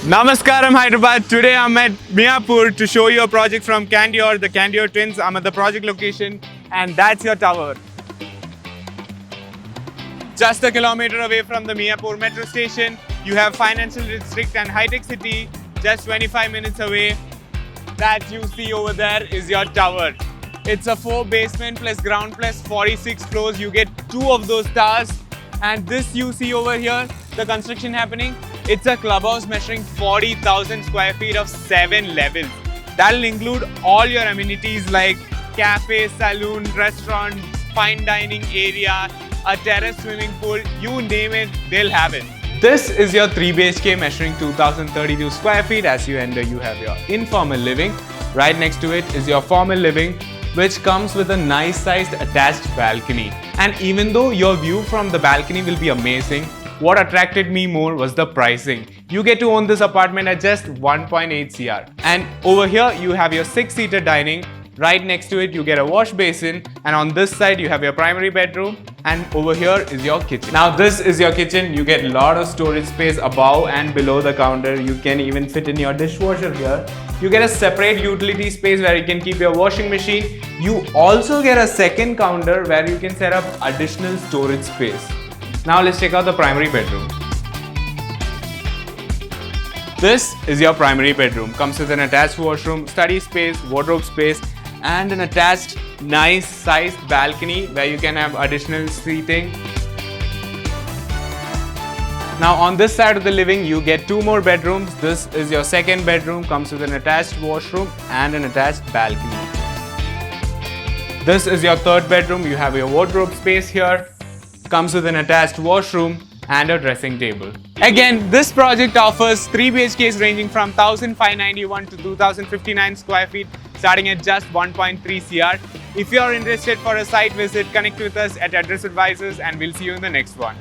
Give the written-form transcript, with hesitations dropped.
Namaskaram Hyderabad. Today I'm at Miyapur to show you a project from Candeur, the Candeur twins. I'm at the project location and that's your tower. Just a kilometer away from the Miyapur Metro Station, you have Financial District and Hitec City. Just 25 minutes away. That you see over there is your tower. It's a 4 basement plus ground plus 46 floors. You get 2 of those towers. And this you see over here, the construction happening, it's a clubhouse measuring 40,000 square feet of 7 levels. That'll include all your amenities like cafe, saloon, restaurant, fine dining area, a terrace swimming pool, you name it, they'll have it. This is your 3 BHK measuring 2,032 square feet. As you enter, you have your informal living. Right next to it is your formal living, which comes with a nice sized attached balcony. And even though your view from the balcony will be amazing, what attracted me more was the pricing. You get to own this apartment at just 1.8 CR. And over here you have your 6-seater dining. Right next to it you get a wash basin, and on this side you have your primary bedroom, and over here is your kitchen. Now this is your kitchen. You get a lot of storage space above and below the counter. You can even fit in your dishwasher here. You get a separate utility space where you can keep your washing machine. You also get a second counter where you can set up additional storage space. Now let's check out the primary bedroom. This is your primary bedroom. Comes with an attached washroom, study space, wardrobe space, and an attached nice sized balcony where you can have additional seating. Now on this side of the living you get 2 more bedrooms. This is your second bedroom, comes with an attached washroom and an attached balcony. This is your third bedroom. You have your wardrobe space here, comes with an attached washroom and a dressing table. Again, this project offers 3 BHKs ranging from 1,591 to 2,059 square feet, starting at just 1.3 CR. If you are interested for a site visit, connect with us at Address Advisors and we'll see you in the next one.